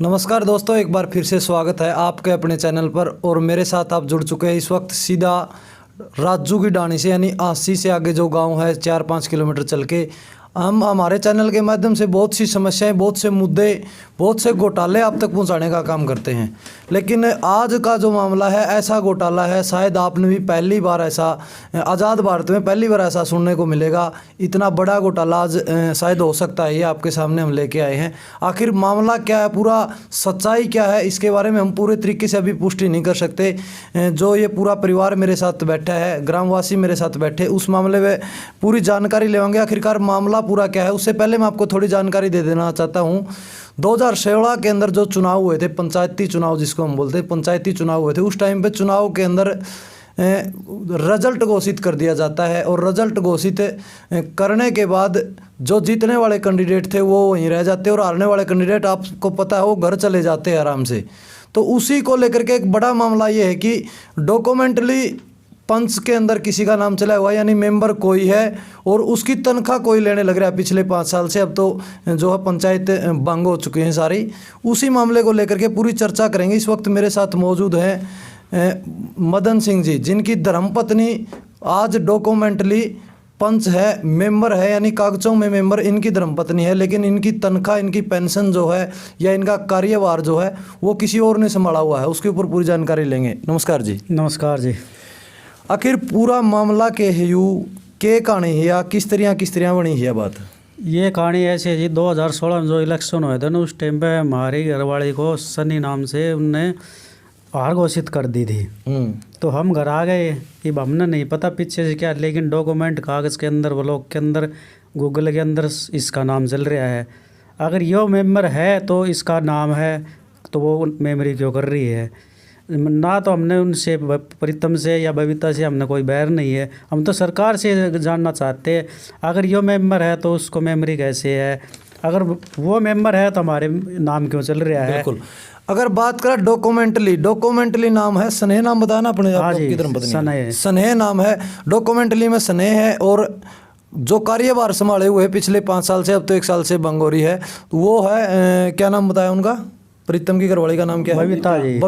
नमस्कार दोस्तों, एक बार फिर से स्वागत है आपके अपने चैनल पर। और मेरे साथ आप जुड़ चुके हैं इस वक्त सीधा राजू की डाणी से, यानी आसी से आगे जो गांव है 4-5 किलोमीटर चल के। हम हमारे चैनल के माध्यम से बहुत सी समस्याएं, बहुत से मुद्दे, बहुत से घोटाले आप तक पहुंचाने का काम करते हैं। लेकिन आज का जो मामला है ऐसा घोटाला है, शायद आपने भी पहली बार ऐसा, आज़ाद भारत में पहली बार ऐसा सुनने को मिलेगा। इतना बड़ा घोटाला आज शायद हो सकता है, ये आपके सामने हम लेके आए हैं। आखिर मामला क्या है, पूरा सच्चाई क्या है, इसके बारे में हम पूरे तरीके से अभी पुष्टि नहीं कर सकते। जो ये पूरा परिवार मेरे साथ बैठा है, ग्रामवासी मेरे साथ बैठे, उस मामले में पूरी जानकारी लेंगे। आखिरकार मामला पूरा क्या है, उससे पहले मैं आपको थोड़ी जानकारी दे देना चाहता हूँ। 2016 के अंदर जो चुनाव हुए थे, पंचायती चुनाव जिसको हम बोलते हैं, पंचायती चुनाव हुए थे, उस टाइम पे चुनाव के अंदर रिजल्ट घोषित कर दिया जाता है। और रिजल्ट घोषित करने के बाद जो जीतने वाले कैंडिडेट थे वो वहीं रह जाते और हारने वाले कैंडिडेट आपको पता है वो घर चले जाते हैं आराम से। तो उसी को लेकर के एक बड़ा मामला ये है कि डॉक्यूमेंटली पंच के अंदर किसी का नाम चला हुआ, यानी मेंबर कोई है और उसकी तनख्वाह कोई लेने लग रहा है पिछले 5 साल से। अब तो जो है पंचायत भंग हो चुकी हैं सारी। उसी मामले को लेकर के पूरी चर्चा करेंगे। इस वक्त मेरे साथ मौजूद हैं मदन सिंह जी, जिनकी धर्मपत्नी आज डॉक्यूमेंटली पंच है, मेंबर है, यानी कागजों में मेंबर इनकी धर्मपत्नी है, लेकिन इनकी तनख्वाह, इनकी पेंशन जो है या इनका कार्यभार जो है वो किसी और ने संभाला हुआ है। उसके ऊपर पूरी जानकारी लेंगे। नमस्कार जी। नमस्कार जी। आखिर पूरा मामला के है यू के कहानी है या किस तरह बनी है बात? ये कहानी ऐसी है जी, 2016 में जो इलेक्शन हुए थे ना, उस टाइम पे हमारी घरवाली को सनी नाम से उनने हार घोषित कर दी थी। तो हम घर आ गए कि हमने नहीं पता पीछे से क्या, लेकिन डॉक्यूमेंट कागज़ के अंदर, ब्लॉक के अंदर, गूगल के अंदर इसका नाम चल रहा है। अगर यो मेंबर है तो इसका नाम है, तो वो मेमोरी क्यों कर रही है? ना तो हमने उनसे, प्रीतम से या बबीता से हमने कोई बैर नहीं है। हम तो सरकार से जानना चाहते हैं, अगर यो मेंबर है तो उसको मेमोरी कैसे है, अगर वो मेंबर है तो हमारे नाम क्यों चल रहा है? बिल्कुल। अगर बात करें डॉक्यूमेंटली नाम है स्नेह, नाम बताया ना अपने आप की धर्मपत्नी, स्नेह नाम है, डॉक्यूमेंटली में स्नेह है। और जो कार्यभार संभाले हुए पिछले 5 साल से, अब तो 1 साल से बंग हो रही है, वो है क्या नाम बताया उनका? प्रीतम की घरवाली का नाम क्या है? बबीता जी।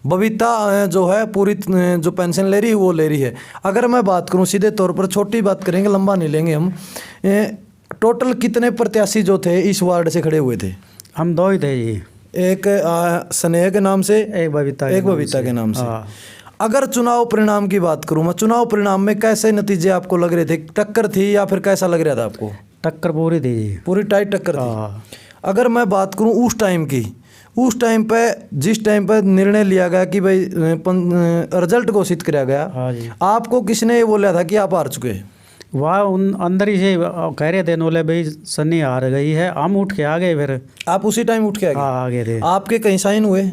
बबीता जो है पूरी जो पेंशन ले रही है वो ले रही है। अगर मैं बात करूं सीधे तौर पर, छोटी बात करेंगे, लंबा नहीं लेंगे हम, टोटल कितने प्रत्याशी जो थे इस वार्ड से खड़े हुए थे? हम 2 ही थे जी, एक स्नेह के नाम से, एक बबीता के नाम से। अगर चुनाव परिणाम की बात करूं मैं, चुनाव परिणाम में कैसे नतीजे आपको लग रहे थे? टक्कर थी या फिर कैसा लग रहा था आपको? टक्कर पूरी थी जी, पूरी टाइट टक्कर थी। अगर मैं बात करूं उस टाइम की, उस टाइम पे जिस टाइम पे निर्णय लिया गया कि भाई रिजल्ट घोषित किया गया, आपको किसने ये बोला था कि आप हार चुके? वह उन अंदर ही से कह रहे थे नोले भाई सन्नी हार गई है। हम उठ के आ गए, फिर आप उसी टाइम उठ के आ गए थे। आपके कहीं साइन हुए?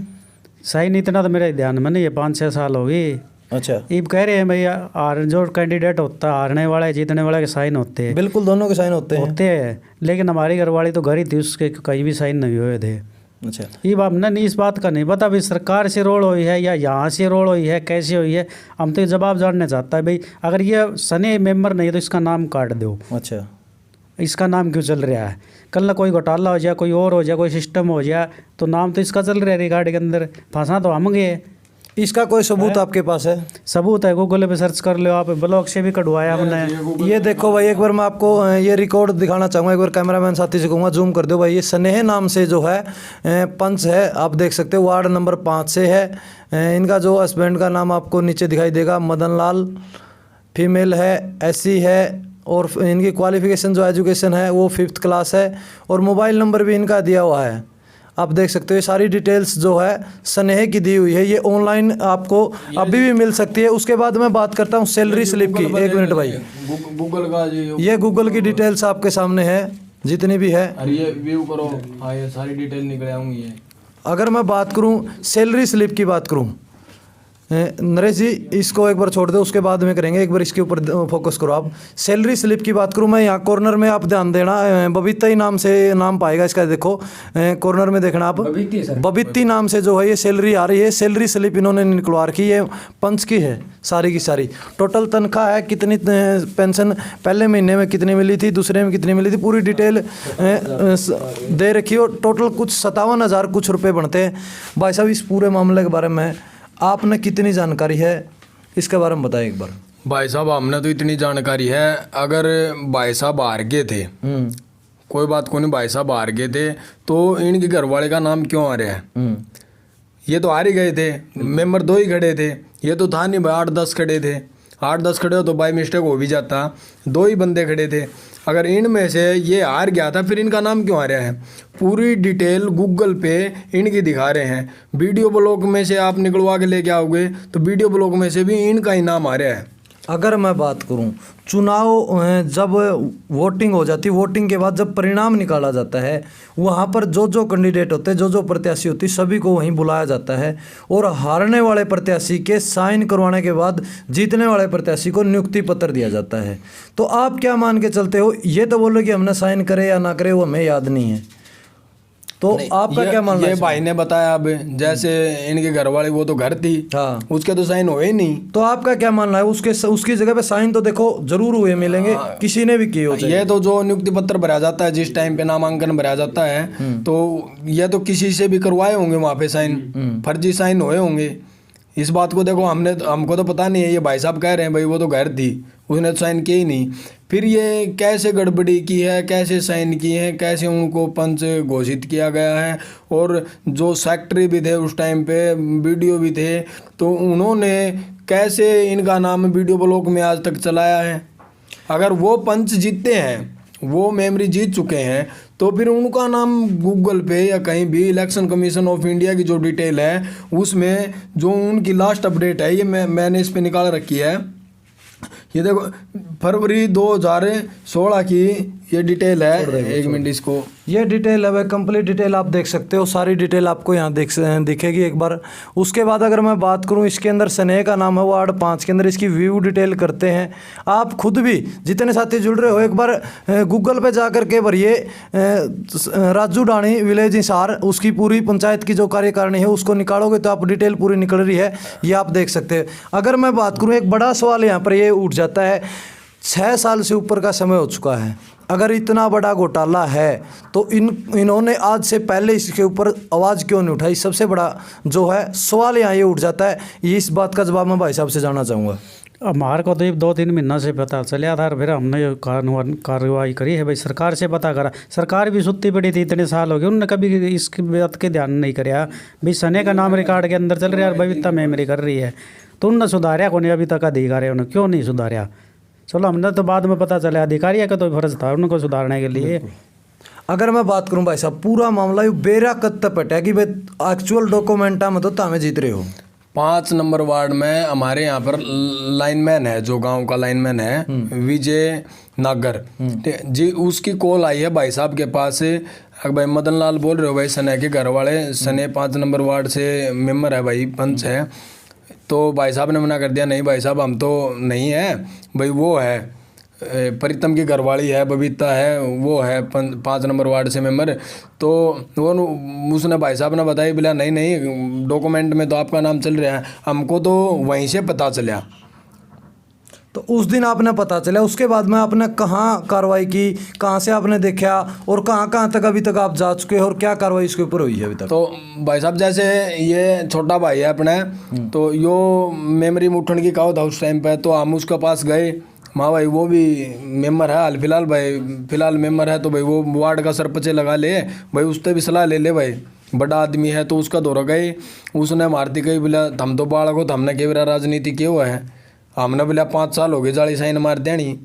साइन इतना तो मेरे ध्यान में नहीं है, 5-6 साल हो गई। अच्छा। अब कह रहे हैं भैया जो कैंडिडेट होता है, हारने वाला है जीतने वाला के साइन होते हैं। बिल्कुल, दोनों के साइन होते हैं। लेकिन हमारी घरवाली तो घर ही थी, उसके कहीं भी साइन नहीं हुए थे। अच्छा। ये हमने इस बात का नहीं पता भाई सरकार से रोल हुई है या यहाँ से रोल हुई है, कैसे हुई है, हम तो जवाब जानना चाहता है। भाई अगर ये सनी मेंबर नहीं है तो इसका नाम काट दो। अच्छा। इसका नाम क्यों चल रहा है? कल ना कोई घोटाला हो जाए, कोई और हो जाए, कोई सिस्टम हो जाए, तो नाम तो इसका चल रहा है रिकॉर्ड के अंदर। फंसा तो हम गए। इसका कोई सबूत आपके पास है? सबूत है, गूगल पे सर्च कर लो आप, ब्लॉग से भी कटवाया हमने। ये देखो भाई, एक बार मैं आपको ये रिकॉर्ड दिखाना चाहूँगा। एक बार कैमरामैन साथी से कहूँगा जूम कर दो भाई। ये स्नेह नाम से जो है पंच है, आप देख सकते हो, वार्ड नंबर 5 से है। इनका जो हस्बैंड का नाम आपको नीचे दिखाई देगा, मदन लाल, फीमेल है, SC है, और इनकी क्वालिफिकेशन जो एजुकेशन है वो 5th क्लास है, और मोबाइल नंबर भी इनका दिया हुआ है। आप देख सकते हो ये सारी डिटेल्स जो है स्नेह की दी हुई है। ये ऑनलाइन आपको अभी भी मिल सकती है। उसके बाद मैं बात करता हूँ सैलरी स्लिप की। 1 मिनट भाई, गूगल का ये गूगल की डिटेल्स आपके सामने है जितनी भी है। ये व्यू करो, ये सारी डिटेल निकल आऊंगी। अगर मैं बात करूँ सैलरी स्लिप की बात करूँ, नरेश जी इसको एक बार छोड़ दो, उसके बाद में करेंगे, एक बार इसके ऊपर फोकस करो आप। सैलरी स्लिप की बात करूं मैं, यहाँ कॉर्नर में आप ध्यान देना, बबीता ही नाम से नाम पाएगा इसका, देखो कॉर्नर में देखना आप, बबीती नाम से जो है ये सैलरी आ रही है। सैलरी स्लिप इन्होंने निकलवा रखी है, पंच की है सारी की सारी। टोटल तनख्वाह है कितनी, पेंशन पहले महीने में कितनी मिली थी, दूसरे में कितनी मिली थी, पूरी डिटेल दे रखी है। टोटल कुछ 57,000 कुछ रुपये बनते हैं। भाई साहब इस पूरे मामले के बारे में आपने कितनी जानकारी है, इसके बारे में बताएं एक बार। भाई साहब हमने तो इतनी जानकारी है, अगर भाई साहब हार गए थे, कोई बात को नहीं, भाई साहब हार गए थे तो इनके घर वाले का नाम क्यों आ रहा है? ये तो हार ही गए थे, मेंबर 2 ही खड़े थे, ये तो था नहीं भाई 8-10 खड़े थे। 8-10 खड़े हो तो बाई मिस्टेक हो भी जाता, 2 ही बंदे खड़े थे। अगर इनमें से ये हार गया था फिर इनका नाम क्यों आ रहा है? पूरी डिटेल गूगल पे इनकी दिखा रहे हैं। वीडियो ब्लॉग में से आप निकलवा के लेके आओगे तो वीडियो ब्लॉग में से भी इनका ही नाम आ रहा है। अगर मैं बात करूं, चुनाव जब वोटिंग हो जाती है, वोटिंग के बाद जब परिणाम निकाला जाता है, वहां पर जो जो कैंडिडेट होते हैं, जो जो प्रत्याशी होती है, सभी को वहीं बुलाया जाता है और हारने वाले प्रत्याशी के साइन करवाने के बाद जीतने वाले प्रत्याशी को नियुक्ति पत्र दिया जाता है। तो आप क्या मान के चलते हो? ये तो बोलो कि हमने साइन करे या ना करे वो हमें याद नहीं है, तो आपका क्या मानना है? ये भाई ने बताया, अब जैसे इनके घर वाले वो तो घर थी, हाँ, उसके तो साइन हुए ही नहीं। तो आपका क्या मानना है? उसकी जगह पे साइन तो देखो जरूर हुए मिलेंगे, किसी ने भी किए हो। ये तो जो नियुक्ति पत्र भरा जाता है, जिस टाइम पे नामांकन भरा जाता है, तो ये तो किसी से भी करवाए होंगे वहाँ पे साइन, फर्जी साइन हुए होंगे। इस बात को देखो, हमको तो पता नहीं है, ये भाई साहब कह रहे हैं भाई वो तो घर थी, उसने तो साइन किया ही नहीं। फिर ये कैसे गड़बड़ी की है, कैसे साइन किए हैं, कैसे उनको पंच घोषित किया गया है, और जो सेक्रेटरी भी थे उस टाइम पे, वीडियो भी थे, तो उन्होंने कैसे इनका नाम वीडियो ब्लॉग में आज तक चलाया है? अगर वो पंच जीतते हैं, वो मेमोरी जीत चुके हैं, तो फिर उनका नाम गूगल पे या कहीं भी इलेक्शन कमीशन ऑफ इंडिया की जो डिटेल है उसमें जो उनकी लास्ट अपडेट है, ये मैंने इस पे निकाल रखी है। ये देखो फरवरी 2016 की ये डिटेल है, एक मिनट, इसको ये डिटेल है वह कंप्लीट डिटेल आप देख सकते हो, सारी डिटेल आपको यहाँ दिखेगी एक बार। उसके बाद अगर मैं बात करूँ, इसके अंदर स्नेह का नाम है, वार्ड 5 के अंदर इसकी व्यू डिटेल करते हैं। आप खुद भी जितने साथी जुड़ रहे हो एक बार गूगल पे जा कर के भरिए राजू डाणी विलेज हिसार, उसकी पूरी पंचायत की जो कार्यकारिणी है उसको निकालोगे तो आप डिटेल पूरी निकल रही है, ये आप देख सकते हैं। अगर मैं बात करूँ, एक बड़ा सवाल यहाँ पर ये उठ जाता है, 6 साल से ऊपर का समय हो चुका है, अगर इतना बड़ा घोटाला है तो इन्होंने आज से पहले इसके ऊपर आवाज़ क्यों नहीं उठाई? सबसे बड़ा जो है सवाल यहाँ ये उठ जाता है। ये इस बात का जवाब मैं भाई साहब से जानना चाहूँगा। हमारे को तो 2-3 महीना से पता चला था, फिर हमने कार्रवाई करी है भाई, सरकार से पता करा। सरकार भी सुत्ती पड़ी थी, इतने साल हो गए, उन्होंने कभी इसकी बात के ध्यान नहीं कराया भाई। सने का नाम रिकॉर्ड के अंदर चल रहा है और बबीता मेमोरी कर रही है, तो उनने सुधारा को नहीं अभी तक अधिकारी, उन्होंने क्यों नहीं सुधारा? चलो हमने तो बाद में पता चला अधिकारी का तो फर्ज था उनको सुधारने के लिए। अगर मैं बात करूं भाई साहब, पूरा मामला ये बेरा कत्ता पटा है कि भाई एक्चुअल डॉक्यूमेंटा में तो तामे जीत रहे हो। 5 नंबर वार्ड में हमारे यहाँ पर लाइनमैन है, जो गांव का लाइनमैन है विजय नागर जी, उसकी कॉल आई है भाई साहब के पास से। भाई मदन लाल बोल रहे हो भाई, सने के घर वाले, सने 5 नंबर वार्ड से मेंबर है भाई, पंच है। तो भाई साहब ने मना कर दिया, नहीं भाई साहब हम तो नहीं है भाई, वो है प्रीतम की घरवाली है, बबीता है, वो है 5 नंबर वार्ड से मेंबर। तो वो उसने भाई साहब ने बताया, बोला नहीं नहीं डॉक्यूमेंट में तो आपका नाम चल रहा है, हमको तो वहीं से पता चला। तो उस दिन आपने पता चला, उसके बाद में आपने कहाँ कार्रवाई की, कहाँ से आपने देखा और कहाँ तक अभी तक आप जा चुके हो और क्या कार्रवाई इसके ऊपर हुई है अभी तक? तो भाई साहब जैसे ये छोटा भाई है अपने, तो यो मेमोरी में उठने की कहा था उस टाइम पे, तो हम उसके पास गए। माँ भाई वो भी मेंबर है हाल फिलहाल, भाई फिलहाल मेंबर है, तो भाई वो वार्ड का सरपंच लगा ले भाई, उससे भी सलाह ले ले भाई, बड़ा आदमी है। तो उसका दौरा गए, उसने मारती कही बोला हम तो बालक हो, तो हमने कई बार राजनीति किया हुआ है, हमने बोला 5 साल हो गए जाली साइन मार देनी।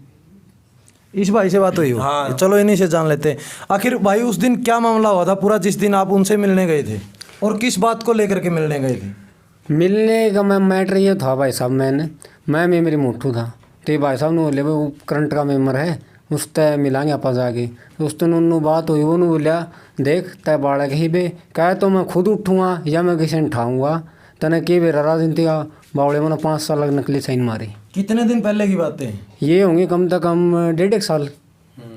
इस भाई से बात हुई हो? हाँ। चलो इन्हीं से जान लेते हैं। आखिर भाई उस दिन क्या मामला हुआ था पूरा, जिस दिन आप उनसे मिलने गए थे, और किस बात को लेकर के मिलने गए थे? मिलने का मैं मैटर ये था भाई साहब, मैं मेरी मोटू था, तो भाई साहब ने बोले वो करंट का मेंबर है, उससे मिलाएंगे आप जाके। उस दिन उन्होंने बात हुई, उन्होंने बोला देख तय बाड़ा के ही बे कहे तो मैं खुद उठूँगा या मैं किसी ने उठाऊँगा, तने के बेरा राजनीति का बावड़े में 5 साल लग नकली साइन मारे। कितने दिन पहले की बातें हैं? ये होंगे कम से कम 1.5 साल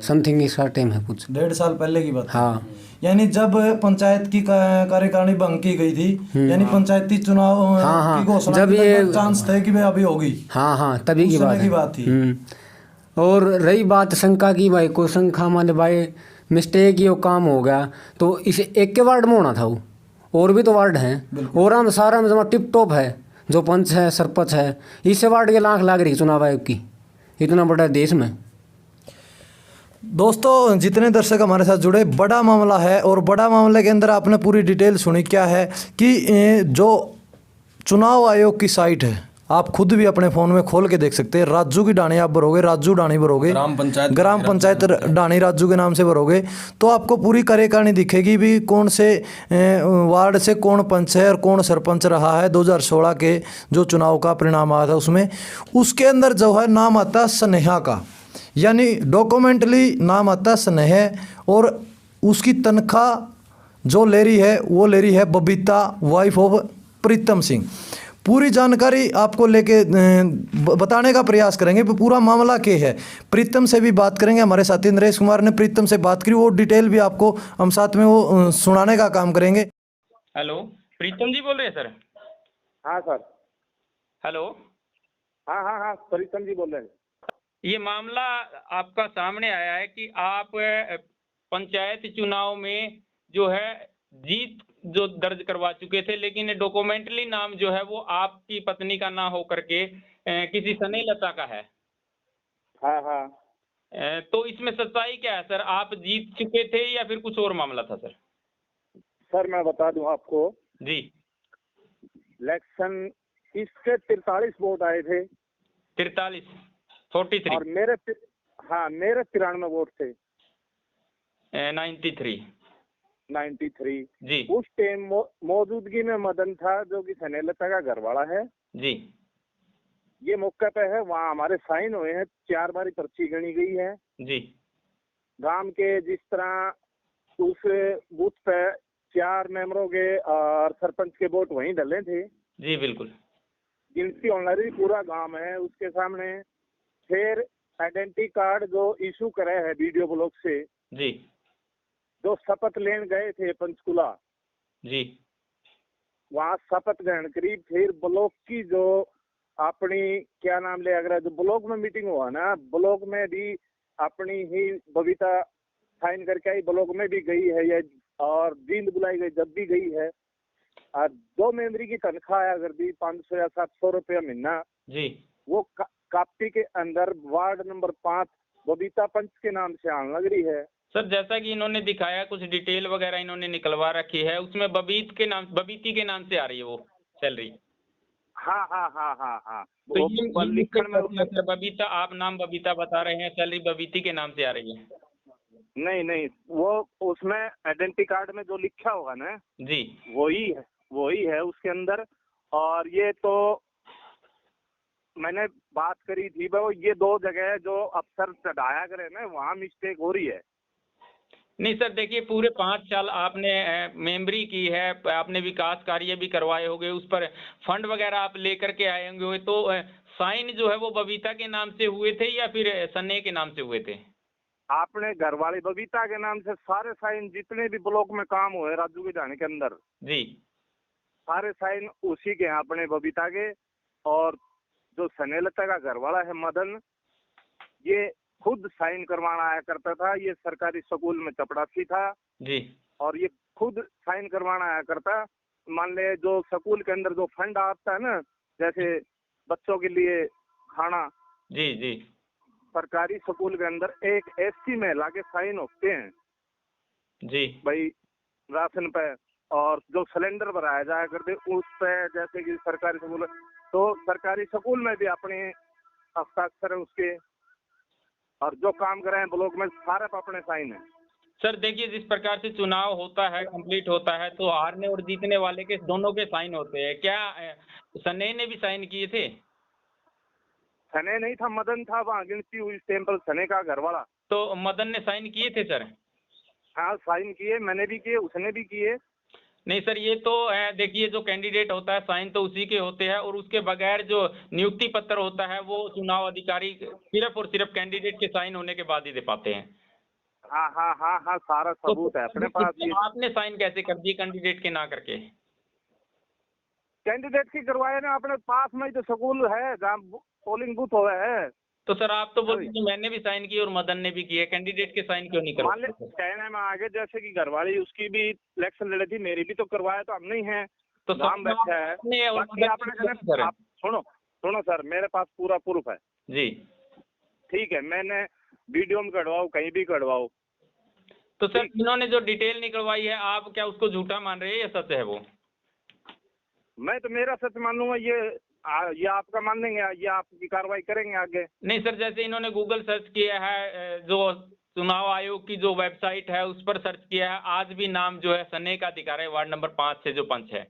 समथिंग इसका टाइम है कुछ। 1.5 साल पहले की बात है। हाँ यानी जब पंचायत की कार्यकारिणी भंग की गई थी, यानी पंचायती चुनाव हाँ, की घोषणा जब के ये लगभग चांस थे कि भाई अभी होगी। हाँ तभी उस की समय बात की है। बात थी। और रही बात शंका की, भाई को शंका मान भाई मिस्टेक ये काम हो गया तो इसे एक के वार्ड में होना था वो, और भी तो वार्ड हैं, और हम सारा में जमा टिप टॉप है, जो पंच है सरपंच है, इससे वार्ड के लाख लाग रही चुनाव आयोग की, इतना बड़ा देश में। दोस्तों जितने दर्शक हमारे साथ जुड़े, बड़ा मामला है और बड़ा मामले के अंदर आपने पूरी डिटेल सुनी। क्या है कि जो चुनाव आयोग की साइट है, आप खुद भी अपने फ़ोन में खोल के देख सकते हैं। राजू की डाणी आप भरोगे, राजू डाणी भरोगे, ग्राम पंचायत डाणी राजू के नाम से भरोगे, तो आपको पूरी कार्यकारिणी दिखेगी भी कौन से वार्ड से कौन पंच है और कौन सरपंच रहा है 2016 के जो चुनाव का परिणाम आया था उसमें। उसके अंदर जो है नाम आता स्नेहा का, यानी डॉक्यूमेंटली नाम आता स्नेहा, और उसकी तनख्वाह जो ले रही है वो ले रही है बबीता, वाइफ ऑफ प्रीतम सिंह। पूरी जानकारी आपको लेके बताने का प्रयास करेंगे। पूरा मामला क्या है, प्रीतम से भी बात करेंगे। हमारे साथी नरेश कुमार ने प्रीतम से बात करी, वो डिटेल भी आपको हम साथ में वो सुनाने का काम करेंगे। हेलो, प्रीतम जी बोल रहे हैं सर? हाँ सर। हेलो, हाँ प्रीतम जी बोल रहे हैं। ये मामला आपका सामने आया है कि आप पंचायत चुनाव में जो है जीत जो दर्ज करवा चुके थे, लेकिन डॉक्यूमेंटली नाम जो है वो आपकी पत्नी का ना हो करके किसी स्नेहलता का है। हाँ। तो इसमें सच्चाई क्या है सर? आप जीत चुके थे या फिर कुछ और मामला था सर? सर मैं बता दूं आपको जी। इलेक्शन इसके 43 वोट आए थे। 43 और मेरे 93 वोट थे। 93 जी। उस टाइम मौजूदगी में मदन था जो कि स्नेहलता का घरवाला है जी। ये मौके पे है, वहाँ हमारे साइन हुए हैं, 4 बारी पर्ची गणी गई है जी। गांव के। जिस तरह उस बूथ पे 4 मेंबरों के और सरपंच के वोट वहीं डले थे। जी बिल्कुल। गिनती ऑनलाइन पूरा गांव है उसके सामने। फिर आइडेंटिटी कार्ड जो इशू करे है वीडियो ब्लॉक से, जी। जो शपथ लेने गए थे पंचकुला, जी। वहाँ शपथ ग्रहण करी। फिर ब्लॉक की जो अपनी क्या नाम ले, अगर जो ब्लॉक में मीटिंग हुआ ना, ब्लॉक में भी अपनी ही बबीता साइन करके आई, ब्लॉक में भी गई है ये, और जींद बुलाई गई जब भी गई है। और 2 मेंबरी की तनख्वाह आया कर दी 500 या 700 रुपया महीना। जी। वो कापी के अंदर वार्ड नंबर 5 बबीता पंच के नाम से आने लग रही है। सर जैसा कि इन्होंने दिखाया, कुछ डिटेल वगैरह इन्होंने निकलवा रखी है, उसमें बबीती के नाम से आ रही है वो सैलरी। हाँ। तो ये लिखण में सर बबीता, आप नाम बबीता बता रहे हैं, सैलरी बबीती के नाम से आ रही है। नहीं, वो उसमें आइडेंटिटी कार्ड में जो लिखा होगा ना जी, वही है उसके अंदर। और ये तो मैंने बात करी थी वो, ये 2 जगह जो अफसर चढ़ाया करे ना, वहाँ मिस्टेक हो रही है। नहीं सर देखिए, पूरे 5 साल आपने मेंबरी की है, आपने विकास कार्य भी करवाए होंगे, उस पर फंड वगैरह आप लेकर के आए होंगे, तो साइन जो है वो बबीता के नाम से हुए थे या फिर सन्ने के नाम से हुए थे? आपने घर वाली बबीता के नाम से सारे साइन जितने भी ब्लॉक में काम हुए राजू के जाने के अंदर, जी, सारे साइन उसी के हैं, अपने बबीता के। और जो स्नेहलता का घरवाला है मदन, ये खुद साइन करवाना आया करता था। ये सरकारी स्कूल में चपरासी था जी, और ये खुद साइन करवाना आया करता। मान ले जो स्कूल के अंदर जो फंड आता है ना, जैसे बच्चों के लिए खाना, जी, जी, सरकारी स्कूल के अंदर एक एससी महिला के साइन होते हैं जी, भाई राशन पे। और जो सिलेंडर भराया जाया करते उस पे, जैसे कि सरकारी स्कूल, तो सरकारी स्कूल में भी अपने हस्ताक्षर है उसके। और जो काम कर रहे हैं ब्लॉक में सारे पे अपने साइन है। सर देखिए, जिस प्रकार से चुनाव होता है, कंप्लीट होता है, तो हारने और जीतने वाले के दोनों के साइन होते हैं। क्या सन्ने ने भी साइन किए थे? सने नहीं था, मदन था वहाँ गिनती हुई टेम्पल सने का घरवाला। तो मदन ने साइन किए थे सर? हाँ साइन किए, मैंने भी किए, उसने भी किए। नहीं सर, ये तो देखिए, जो कैंडिडेट होता है साइन तो उसी के होते हैं, और उसके बगैर जो नियुक्ति पत्र होता है वो चुनाव अधिकारी सिर्फ और सिर्फ कैंडिडेट के साइन होने के बाद ही दे पाते हैं। हाँ हाँ हाँ हाँ, सारा तो सबूत है अपने पास। ये आपने साइन कैसे कर दिए कैंडिडेट के ना करके? कैंडिडेट की करवाए ना, अपने पास में ही तो स्कूल है जहाँ पोलिंग बूथ हुए है। तो सर आप तो बोलते हैं मैंने भी साइन किए और मदन ने भी किए, कैंडिडेट के साइन क्यों नहीं मान ले करवाते? कहने में आगे, जैसे कि घरवाली उसकी भी इलेक्शन लड़ी थी, मेरी भी तो करवाया तो हम नहीं है, तो नाम बैठा है। आपने और बाकी मदन आपने ने कहना, सर। आप सुनो सुनो सर, मेरे पास पूरा प्रूफ है। जी, ठीक है, मैंने वीडियो में कढ़वाओ, कहीं भी कढ़वाओ। तो सर इन्होंने जो डिटेल निकलवाई है, आप क्या उसको झूठा मान रहे हैं या सच है वो? मैं तो मेरा सच मानूंगा, ये आपका मान लेंगे, ये आपकी कार्रवाई करेंगे आगे। नहीं सर, जैसे इन्होंने गूगल सर्च किया है, जो चुनाव आयोग की जो वेबसाइट है उस पर सर्च किया है, आज भी नाम जो है सने का दिखा रहे हैं, वार्ड नंबर 5 से जो पंच है।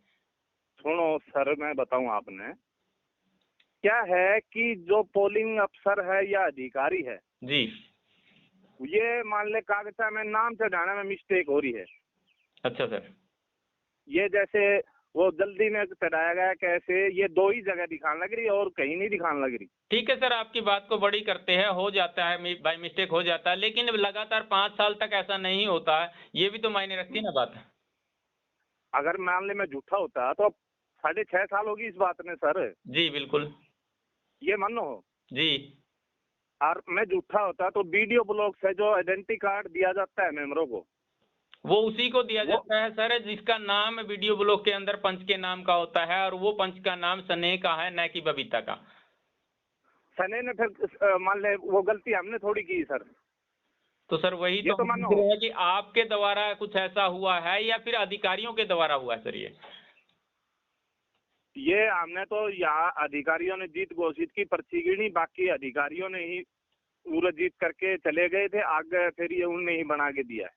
सुनो सर, मैं बताऊं आपने क्या है कि जो पोलिंग अफसर है या अधिकारी है, जी, ये मान ले कागजा में नाम चढ़ाने में मिस्टेक हो रही है। अच्छा सर। ये जैसे वो जल्दी में चढ़ाया गया, कैसे ये 2 ही जगह दिखाने लग रही और कहीं नहीं दिखाने लग रही। ठीक है सर, आपकी बात को बड़ी करते हैं, हो जाता है, बाय मिस्टेक हो जाता है, लेकिन लगातार 5 साल तक ऐसा नहीं होता है, ये भी तो मायने रखती है ना बात। अगर मान ले मैं झूठा होता तो 6.5 साल होगी इस बात में सर, जी बिल्कुल। ये मानो। जी, और मैं झूठा होता तो वीडियो ब्लॉक से जो आइडेंटिटी कार्ड दिया जाता है मेंबरों को, वो उसी को दिया जाता है सर जिसका नाम वीडियो ब्लॉक के अंदर पंच के नाम का होता है, और वो पंच का नाम सने का है, न कि बबीता का। सने ने फिर मान ले वो गलती हमने थोड़ी की सर। तो सर वही ये तो हम मानो। पूछ रहे हैं कि आपके द्वारा कुछ ऐसा हुआ है या फिर अधिकारियों के द्वारा हुआ है सर ये हमने तो यहाँ अधिकारियों ने जीत घोषित की, पर्ची गिनी, बाकी अधिकारियों ने ही पूरा जीत करके चले गए थे आगे, फिर ये उनने ही बना के दिया है।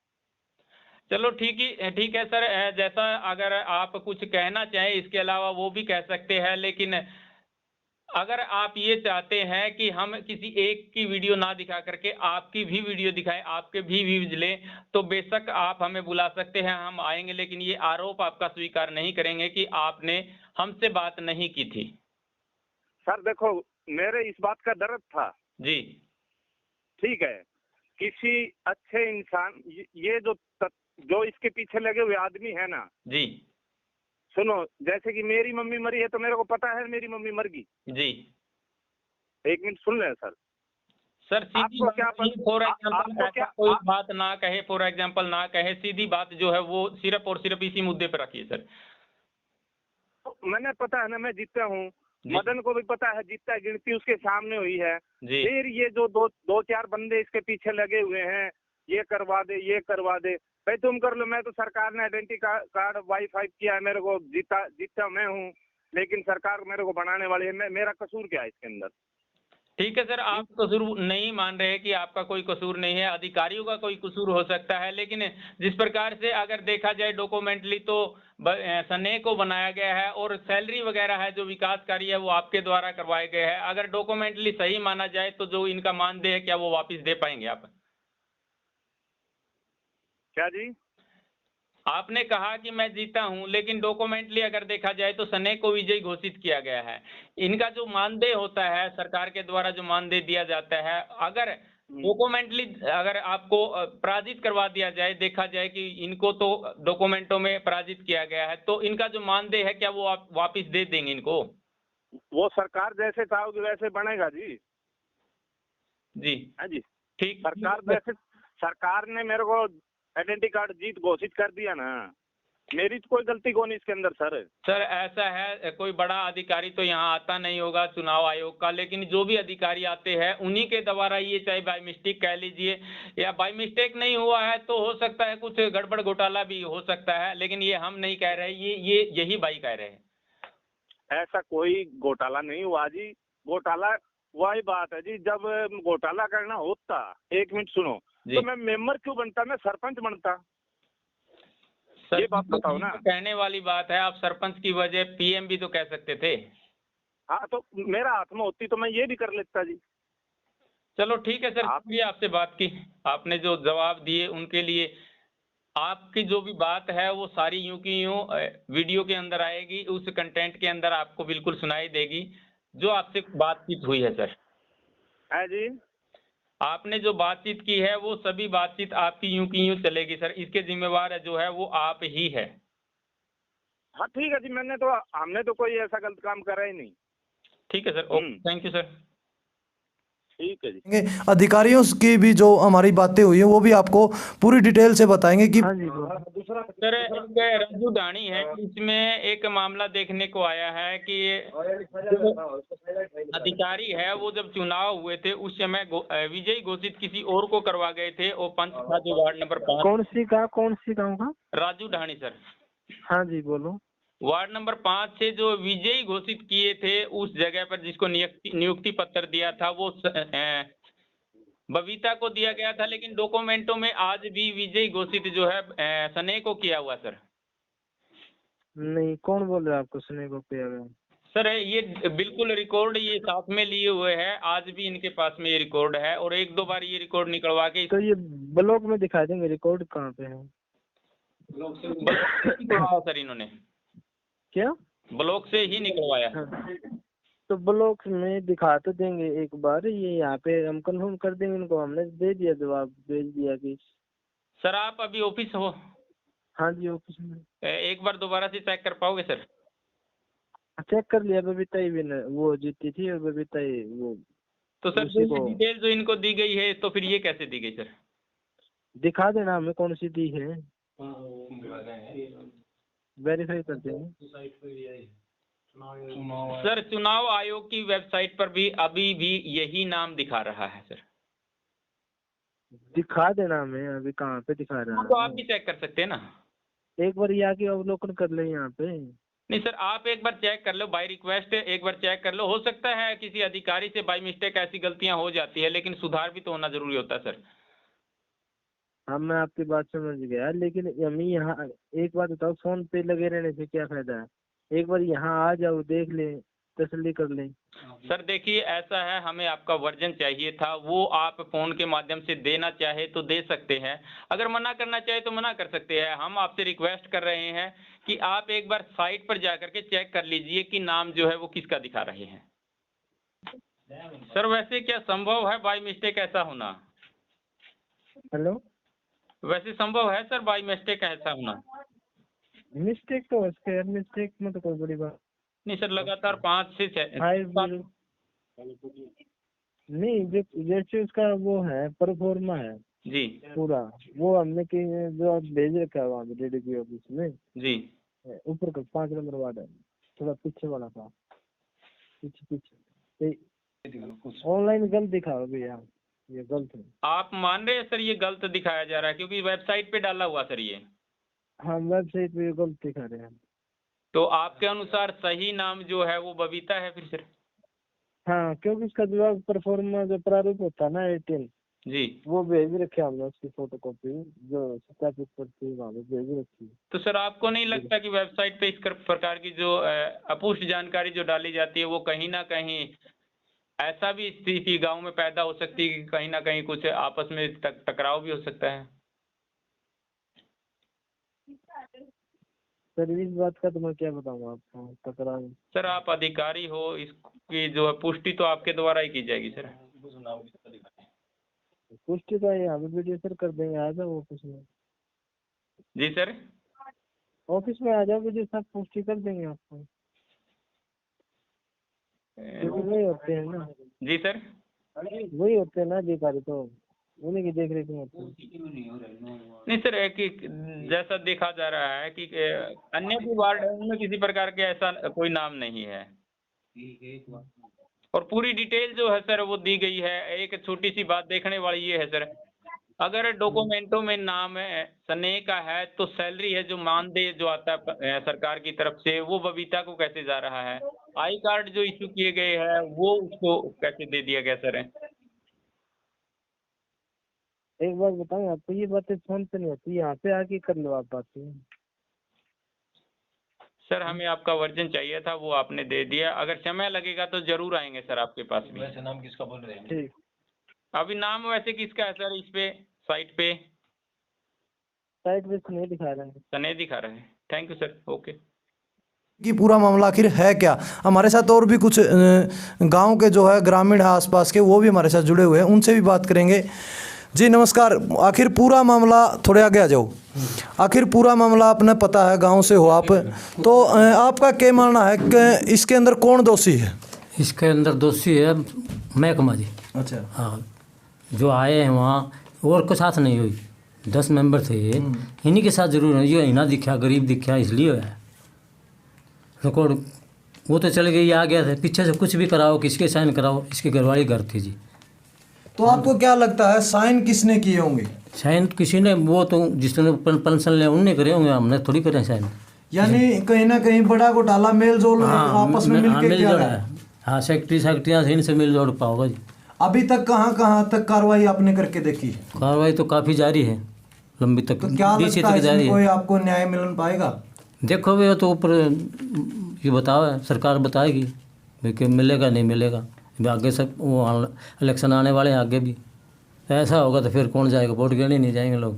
चलो ठीक है सर, जैसा अगर आप कुछ कहना चाहें इसके अलावा वो भी कह सकते हैं, लेकिन अगर आप ये चाहते हैं कि हम किसी एक की वीडियो ना दिखा करके आपकी भी वीडियो दिखाएं, आपके भी व्यूज लें, तो बेशक आप हमें बुला सकते हैं, हम आएंगे, लेकिन ये आरोप आपका स्वीकार नहीं करेंगे कि आपने हमसे बात नहीं की थी। सर देखो, मेरे इस बात का दर्द था जी, ठीक है, किसी अच्छे इंसान, ये जो इसके पीछे लगे हुए आदमी है ना, जी, सुनो, जैसे कि मेरी मम्मी मरी है तो मेरे को पता है मेरी मम्मी मर गई। जी। 1 मिनट सुन ले सर। सर सीधी आपको क्या बात, फॉर आपको एग्जाम्पल क्या कोई बात ना कहे, फॉर एग्जाम्पल ना कहे, सीधी बात जो है वो सिर्फ और सिर्फ इसी मुद्दे पर रखिए सर। मैंने पता है ना, मैं जीता हूँ, जी। मदन को भी पता है, जीता गिनती उसके सामने हुई है। जी, फिर ये जो दो चार बंदे इसके पीछे लगे हुए हैं, ये करवा दे, ये करवा दे, भाई तुम कर लो, मैं तो सरकार ने आइडेंटिटी कार्ड वाईफाई किया है, मेरे को जीता मैं हूँ, लेकिन सरकार मेरे को बनाने वाली है, मेरा कसूर क्या है इसके अंदर? ठीक है सर, आप कसूर नहीं मान रहे कि आपका कोई कसूर नहीं है, अधिकारियों का कोई कसूर हो सकता है, लेकिन जिस प्रकार से अगर देखा जाए डॉक्यूमेंटली तो सने को बनाया गया है, और सैलरी वगैरह है जो विकास कार्य है वो आपके द्वारा करवाए गए हैं। अगर डॉक्यूमेंटली सही माना जाए तो जो इनका मानदेय है क्या वो वापस दे पाएंगे आप? क्या जी? आपने कहा कि मैं जीता हूं, लेकिन डॉक्यूमेंटली अगर देखा जाए तो सने को विजयी घोषित किया गया है। इनका जो मानदेय होता है, सरकार के द्वारा जो मानदेय दिया जाता है, अगर डॉक्यूमेंटली अगर आपको पराजित करवा दिया जाए, देखा जाए कि इनको तो डॉक्यूमेंटों में पराजित किया गया है, तो इनका जो मानदेय है क्या वो आप वापिस दे देंगे इनको? वो सरकार जैसे चाहोगे वैसे बनेगा जी। जी, हाँ जी, ठीक। सरकार ने मेरे को आइडेंटिटी कार्ड जीत घोषित कर दिया ना, मेरी तो कोई गलती कौन इसके अंदर सर। सर ऐसा है, कोई बड़ा अधिकारी तो यहाँ आता नहीं होगा चुनाव आयोग का, लेकिन जो भी अधिकारी आते हैं उन्हीं के द्वारा ये, चाहे बाय मिस्टेक कह लीजिए या बाय मिस्टेक नहीं हुआ है तो हो सकता है कुछ गड़बड़ घोटाला भी हो सकता है, लेकिन ये हम नहीं कह रहे, यही भाई कह रहे हैं। ऐसा कोई घोटाला नहीं हुआ जी। घोटाला वही बात है जी, जब घोटाला करना होता, 1 मिनट सुनो, तो मैं मेंबर क्यों बनता, मैं सरपंच बनता। सर ये बात बताओ ना। कहने वाली बात है, आप सरपंच की वजह पीएम भी तो कह सकते थे। हाँ, तो मेरा हाथ में होती तो मैं ये भी कर लेता जी। चलो ठीक है सर, भी आपसे बात की, आपने जो जवाब दिए उनके लिए आपकी जो भी बात है वो सारी यूं की यूं वीडियो के अंदर आएगी, उस कंटेंट के अंदर आपको बिल्कुल सुनाई देगी जो आपसे बातचीत हुई है सर। है जी। आपने जो बातचीत की है वो सभी बातचीत आपकी यूं की यूं चलेगी सर, इसके जिम्मेवार है जो है वो आप ही है। हाँ ठीक है जी, हमने तो कोई ऐसा गलत काम करा ही नहीं। ठीक है sir, okay, thank you sir. ठीक है जी। अधिकारियों की भी जो हमारी बातें हुई है वो भी आपको पूरी डिटेल से बताएंगे कि सर एक राजू डाणी है, इसमें एक मामला देखने को आया है कि जो अधिकारी है वो जब चुनाव हुए थे उस समय विजयी घोषित किसी और को करवा गए थे। वो पंच था जो वार्ड नंबर 5, कौन सी गाँव का? राजू डाणी सर। हाँ जी बोलो। वार्ड नंबर 5 से जो विजयी घोषित किए थे उस जगह पर जिसको नियुक्ति पत्र दिया था वो बबीता को दिया गया था, लेकिन डॉक्यूमेंटों में आज भी विजयी घोषित जो है सने को किया हुआ सर। नहीं, कौन बोल रहा है आपको सुने को किया गया? सर ये बिल्कुल रिकॉर्ड ये साथ में लिए हुए है, आज भी इनके पास में ये रिकॉर्ड है और एक दो बार ये रिकॉर्ड निकलवा के तो ये ब्लॉग में दिखा देंगे, रिकॉर्ड कहाँ पे है? निकलवाया सर इन्होंने, क्या ब्लॉक से ही निकलवाया। हाँ। तो ब्लॉग में दिखा तो देंगे एक बार, ये यहाँ पे हम कंफर्म कर देंगे इनको। हमने दे दिया जवाब, भेज दिया कि सर आप अभी ऑफिस हो? हाँ जी ऑफिस में। एक बार दोबारा से चेक कर पाओगे सर? चेक कर लिया, बबीता ही वो जीती थी और बबीता ही वो। तो सर उसी जो को डिटेल जो इनको दी गई है तो फिर ये कैसे दी गई सर? दिखा देना हमें कौन सी दी है, वेरीफाई कर देंगे। सर चुनाव आयोग की वेबसाइट पर भी अभी भी यही नाम दिखा रहा है सर। दिखा देना हमें, अभी कहाँ पे दिखा रहा तो आप है? भी चेक कर सकते हैं ना। एक बार ये आके अवलोकन कर ले यहाँ पे। नहीं सर आप एक बार चेक कर लो, बाय रिक्वेस्ट एक बार चेक कर लो। हो सकता है किसी अधिकारी से बाय मिस्टेक ऐसी गलतियां हो जाती है, लेकिन सुधार भी तो होना जरूरी होता है सर। हाँ मैं आपकी बात समझ गया, लेकिन अम्मी यहाँ एक बात बताओ, फोन पे लगे रहने से क्या फायदा है? एक बार यहाँ आ जाओ, देख ले, तसल्ली कर ले। सर देखिए ऐसा है, हमें आपका वर्जन चाहिए था, वो आप फोन के माध्यम से देना चाहे तो दे सकते हैं, अगर मना करना चाहे तो मना कर सकते हैं। हम आपसे रिक्वेस्ट कर रहे हैं कि आप एक बार साइट पर जाकर के चेक कर लीजिए कि नाम जो है वो किसका दिखा रहे हैं। सर वैसे क्या संभव है बाय मिस्टेक ऐसा होना? हेलो, वैसे संभव है सर बाय मिस्टेक ऐसा होना? मिस्टेक तो उसके मिस्टेक में तो कोई बड़ी बात नहीं सर, लगातार 5 से 6 नहीं। जैसे उसका वो है परफॉर्मा है जी पूरा, वो हमने कि जो भेज रखा है वहाँ पे डीडीपी ऑफिस में जी। ऊपर का 5 नंबर वार्ड है, थोड़ा पीछे वाला था, पीछे ऑनलाइन गलत दिखाओ भैया, ये गलत है। आप मान रहे हैं सर ये गलत दिखाया जा रहा है? क्योंकि वेबसाइट पे डाला हुआ सर ये। हाँ वेबसाइट पे गलत दिखा रहे हैं। तो आपके अनुसार सही नाम जो है वो बबीता है फिर सर? हाँ क्योंकि उसका जो परफॉर्मा जो प्रारूप होता है ना 18 जी, वो भेज रखे हमने, उसकी फोटो कॉपी जो सत्यापित करती है वहाँ पे भेज रखी है। तो सर आपको नहीं लगता कि वेबसाइट पे इस प्रकार की जो अपुष्ट जानकारी जो डाली जाती है वो कहीं ना कहीं ऐसा भी स्थिति गांव में पैदा हो सकती है कि कहीं ना कहीं कुछ आपस में टकराव भी हो सकता है? सर इस बात का तो मैं क्या बताऊँ आपको, टकराव। सर आप अधिकारी हो, इसकी जो है पुष्टि तो आपके द्वारा ही की जाएगी सर। पुष्टि तो यहाँ पे वीडियो सर कर देंगे, आ जाओ ऑफिस में। जी सर, ऑफिस में आ जाओ, वीडियो सब पुष्टि कर देंगे आपको, क्योंकि वही होते हैं ना। जी सर, वही होते हैं ना अधिकारी, तो उन्हीं की देख रेख में होते हैं। नहीं सर एक जैसा देखा जा रहा है कि अन्य भी वार्ड है उनमें किसी प्रकार के ऐसा कोई नाम नहीं है और पूरी डिटेल जो है सर वो दी गई है। एक छोटी सी बात देखने वाली ये है सर, अगर डॉक्यूमेंटों में नाम है सने का है तो सैलरी है जो मानदेय जो आता है सरकार की तरफ से वो बबीता को कैसे जा रहा है? आई कार्ड जो इशू किए गए हैं वो उसको कैसे दे दिया गया सर? एक बात बताऊँ आपको, ये बातें फोन पे नहीं होती, यहाँ पे आके कर लो आप बातें। सर हमें आपका वर्जन चाहिए था, वो आपने दे दिया। अगर समय लगेगा तो जरूर आएंगे सर आपके पास भी। वैसे नाम किसका बोल रहे हैं? ठीक, अभी नाम वैसे किसका है सर इस पे साइट पे? साइट पे नहीं दिखा रहे हैं। सने दिखा रहे हैं। Thank you sir, okay. कि पूरा मामला आखिर है क्या। हमारे साथ और भी कुछ गांव के जो है ग्रामीण है आसपास के, वो भी हमारे साथ जुड़े हुए हैं, उनसे भी बात करेंगे। जी नमस्कार। आखिर पूरा मामला, थोड़े आगे आ जाओ। आखिर पूरा मामला आपने पता है, गांव से हो आप, तो आपका क्या मानना है कि इसके अंदर कौन दोषी है? इसके अंदर दोषी है महकमा जी। अच्छा। हाँ, जो आए हैं वहाँ और के साथ नहीं हुई, 10 मेंबर थे ये, इन्हीं के साथ जरूर है। ये इना दिखा, गरीब दिखा, इसलिए है रिकॉर्ड। वो तो चले गए, ये आ गया था, पीछे से कुछ भी कराओ, किसके साइन कराओ, इसकी घरवाली घर थी जी। तो आपको क्या लगता है साइन किसने किए होंगे? साइन किसी ने, वो तो जिसने पेंशन लिया उनने करे होंगे, हमने थोड़ी करे साइन। यानी कहीं ना कहीं बड़ा घोटाला मेल जोल आपस में मिलके किया है। हाँ, सेक्रेटरियाँ से इनसे मिल जोड़ पाओगा जी। अभी तक कहाँ तक कार्रवाई आपने करके देखी? कार्रवाई तो काफ़ी जारी है, लंबी तक, तो क्या DC लगता है तक जारी इसमें है। कोई आपको न्याय मिल पाएगा? देखो भाई, वो तो ऊपर ये बताओ, सरकार बताएगी भाई कि मिलेगा नहीं मिलेगा। अभी आगे सब वो इलेक्शन आने वाले हैं, आगे भी ऐसा होगा तो फिर कौन जाएगा, वोट गिरने नहीं जाएंगे लोग।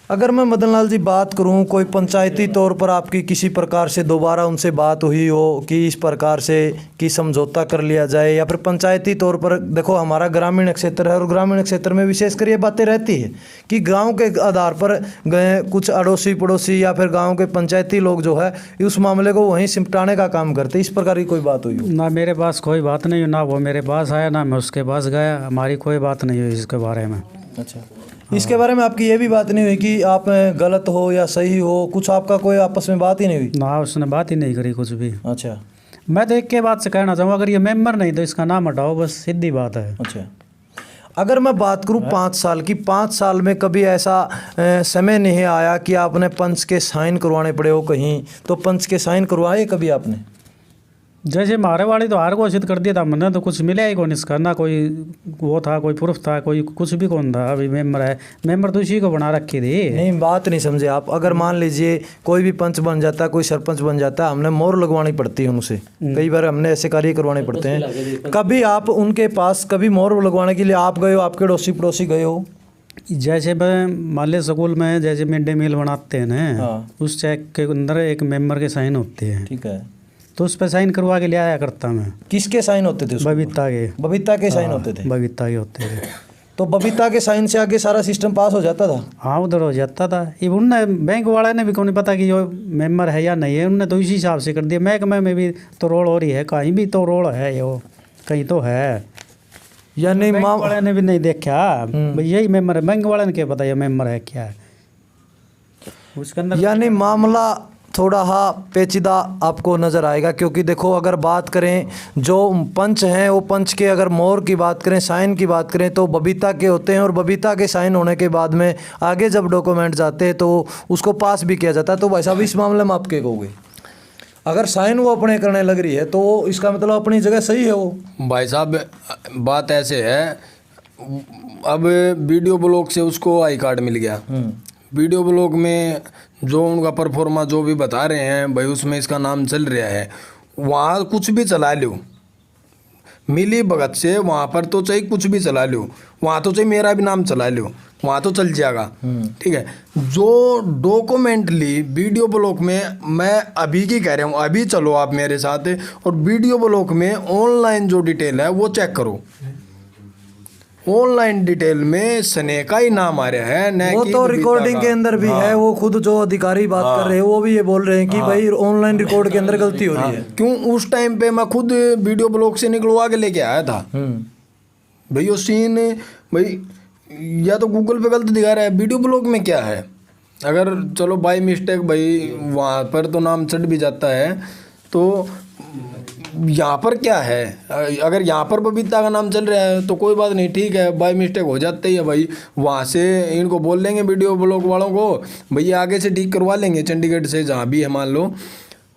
अगर मैं मदन लाल जी बात करूं, कोई पंचायती तौर पर आपकी किसी प्रकार से दोबारा उनसे बात हुई हो कि इस प्रकार से कि समझौता कर लिया जाए, या फिर पंचायती तौर पर, देखो हमारा ग्रामीण क्षेत्र है और ग्रामीण क्षेत्र में विशेषकर ये बातें रहती है कि गांव के आधार पर गए कुछ अड़ोसी पड़ोसी या फिर गांव के पंचायती लोग जो है उस मामले को वहीं सिमटाने का काम करते, इस प्रकार की कोई बात हुई हो? ना मेरे पास कोई बात नहीं हुई, ना वो मेरे पास आया, ना मैं उसके पास गया, हमारी कोई बात नहीं हुई इसके बारे में। अच्छा। इसके बारे में आपकी ये भी बात नहीं हुई कि आप गलत हो या सही हो, कुछ आपका कोई आपस में बात ही नहीं हुई? ना, उसने बात ही नहीं करी कुछ भी। अच्छा। मैं तो एक के बात से कहना चाहूँगा, अगर ये मेंबर नहीं तो इसका नाम हटाओ, बस सीधी बात है। अच्छा। अगर मैं बात करूं 5 साल की, 5 साल में कभी ऐसा समय नहीं आया कि आपने पंच के साइन करवाने पड़े हो कहीं, तो पंच के साइन करवाए कभी आपने? जैसे मारे वाली तो हार घोषित कर दिया था हमने, तो कुछ मिला ही कौन इसका, ना कोई वो था, कोई प्रूफ था, कोई कुछ भी कौन था। अभी मेंबर है, मेंबर तो इसी को बना रखी थी। नहीं, बात नहीं समझे आप। अगर मान लीजिए कोई भी पंच बन जाता है, कोई सरपंच बन जाता है, हमने मोहर लगवानी पड़ती है उनसे, कई बार हमने ऐसे कार्य करवाने पड़ते हैं। कभी आप उनके पास कभी मोहर लगवाने के लिए आप गए हो, आपके अड़ोसी पड़ोसी गए हो? जैसे माले स्कूल में जैसे मिड डे मील बनाते हैं ना, उस चेक के अंदर एक मेंबर के साइन होते हैं। ठीक है। तो उस पर साइन करवा के ले आया करता मैं। किसके साइन होते थे? बबीता के। बबीता के साइन होते थे? बबीता के होते थे। तो बबीता के साइन से आगे सारा सिस्टम पास हो जाता था? हाँ, उधर हो जाता था। ये उनने बैंक वाले ने भी कौन पता कि जो मेंबर है या नहीं है, उनने तो इसी हिसाब से कर दिया। महकमे में भी तो रोल हो रही है, कहीं भी तो रोल है, ये कहीं तो है। यानी बैंक वाले ने भी नहीं देखा भाई यही मेंबर है, बैंक वाले ने क्या पता ये मेंबर है क्या है उसके अंदर। यानी मामला थोड़ा पेचीदा आपको नज़र आएगा, क्योंकि देखो अगर बात करें जो पंच हैं, वो पंच के अगर मोहर की बात करें, साइन की बात करें, तो बबीता के होते हैं, और बबीता के साइन होने के बाद में आगे जब डॉक्यूमेंट जाते हैं तो उसको पास भी किया जाता है। तो भाई साहब इस मामले में आप क्या कहोगे? अगर साइन वो अपने करने लग रही है तो इसका मतलब अपनी जगह सही है वो? भाई साहब बात ऐसे है, अब वीडियो ब्लॉग से उसको आई कार्ड मिल गया, वीडियो ब्लॉग में जो उनका परफॉर्मा जो भी बता रहे हैं भाई, उसमें इसका नाम चल रहा है। वहाँ कुछ भी चला लो, मिली भगत से वहाँ पर तो चाहे कुछ भी चला लो, वहाँ तो चाहे मेरा भी नाम चला लो, वहाँ तो चल जाएगा। ठीक है। जो डॉक्यूमेंटली वीडियो ब्लॉग में, मैं अभी की कह रहा हूँ, अभी चलो आप मेरे साथ, और वीडियो ब्लॉग में ऑनलाइन जो डिटेल है वो चेक करो। ऑनलाइन डिटेल में सने का ही नाम आ रहा है, न वो कि तो बबीता रिकॉर्डिंग का। के अंदर भी है, वो खुद जो अधिकारी बात कर रहे हैं वो भी ये बोल रहे हैं कि भाई ऑनलाइन रिकॉर्ड के अंदर गलती हो रही है। क्यों? उस टाइम पे मैं खुद वीडियो ब्लॉग से निकलवा के लेके आया था भाई। वो सीन भाई या तो गूगल पे गलत दिखा रहा है, वीडियो ब्लॉग में क्या है। अगर चलो बाय मिस्टेक भाई वहाँ पर तो नाम चढ़ भी जाता है, तो यहाँ पर क्या है, अगर यहाँ पर बबीता का नाम चल रहा है तो कोई बात नहीं, ठीक है, बाय मिस्टेक हो जाता ही है भाई। वहाँ से इनको बोल लेंगे वीडियो ब्लॉग वालों को, भैया आगे से ठीक करवा लेंगे, चंडीगढ़ से जहाँ भी है मान लो।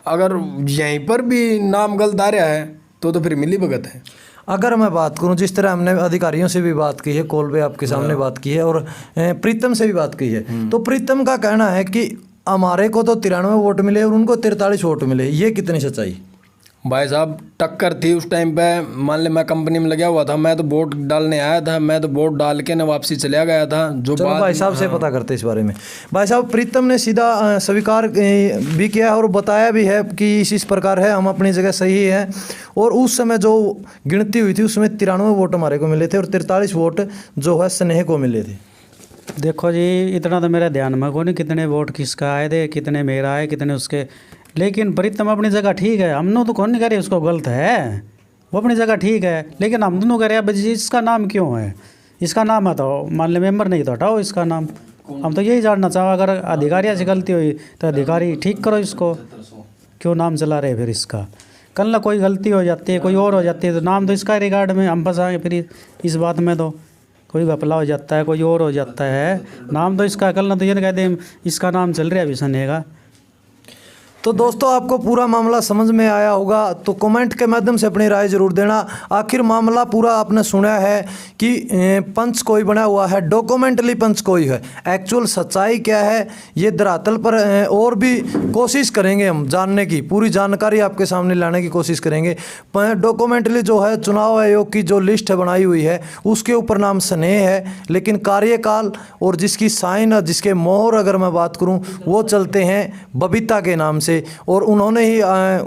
अगर यहीं पर भी नाम गलत आ रहा है तो फिर मिली भगत है। अगर मैं बात करूं, जिस तरह हमने अधिकारियों से भी बात की है, कॉल पे आपके सामने बात की है, और प्रीतम से भी बात की है, तो प्रीतम का कहना है कि हमारे को तो 93 वोट मिले और उनको 43 वोट मिले, ये कितनी सच्चाई? भाई साहब टक्कर थी उस टाइम पे। मान ले मैं कंपनी में लगा हुआ था, मैं तो वोट डालने आया था, मैं तो वोट डाल के ना वापसी चला गया था। जो चलो बात भाई साहब से पता करते इस बारे में। भाई साहब प्रीतम ने सीधा स्वीकार भी किया और बताया भी है कि इस प्रकार है, हम अपनी जगह सही है। और उस समय जो गिनती हुई थी उसमें 93 वोट हमारे को मिले थे और 43 वोट जो है स्नेह को मिले थे। देखो जी इतना तो मेरे ध्यान में को नहीं कितने वोट किसका आए थे, कितने मेरा आए, कितने उसके। लेकिन प्रीतम अपनी जगह ठीक है, हम तो कौन नहीं करे उसको गलत है, वो अपनी जगह ठीक है। लेकिन हम दोनों करे अब इसका नाम क्यों है, इसका नाम है तो मान ले मेंबर नहीं तो हटाओ इसका नाम। हम तो यही जानना चाहो, अगर अधिकारी से गलती हुई तो अधिकारी ठीक करो इसको, क्यों नाम चला रहे फिर इसका। कल ना कोई गलती हो जाती है, कोई और हो जाती है तो नाम तो इसका रिकॉर्ड में हम फंसाएंगे फिर इस बात में। तो कोई घपला हो जाता है, कोई और हो जाता है, नाम तो इसका। कल ना तो ये कह दे इसका नाम चल रहा है अभी सनेगा। तो दोस्तों आपको पूरा मामला समझ में आया होगा, तो कमेंट के माध्यम से अपनी राय जरूर देना। आखिर मामला पूरा आपने सुना है कि पंच कोई बना हुआ है, डॉक्यूमेंटली पंच कोई है, एक्चुअल सच्चाई क्या है ये धरातल पर और भी कोशिश करेंगे हम जानने की, पूरी जानकारी आपके सामने लाने की कोशिश करेंगे। डॉक्यूमेंटली जो है चुनाव आयोग की जो लिस्ट बनाई हुई है उसके ऊपर नाम स्नेह है, लेकिन कार्यकाल और जिसकी साइन जिसके मोहर अगर मैं बात करूं वो चलते हैं बबीता के नाम से। और उन्होंने ही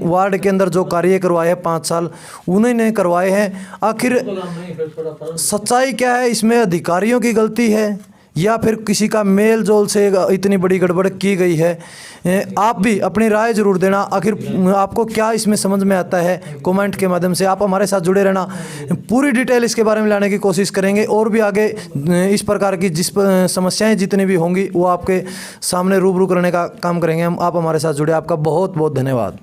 वार्ड के अंदर जो कार्य करवाए हैं 5 साल उन्हीं ने करवाए हैं। आखिर सच्चाई क्या है, इसमें अधिकारियों की गलती है या फिर किसी का मेल जोल से इतनी बड़ी गड़बड़ की गई है? आप भी अपनी राय जरूर देना। आखिर आपको क्या इसमें समझ में आता है, कमेंट के माध्यम से आप हमारे साथ जुड़े रहना। पूरी डिटेल इसके बारे में लाने की कोशिश करेंगे और भी आगे इस प्रकार की जिस समस्याएं जितनी भी होंगी वो आपके सामने रूबरू करने का काम करेंगे हम। आप हमारे साथ जुड़े, आपका बहुत बहुत धन्यवाद।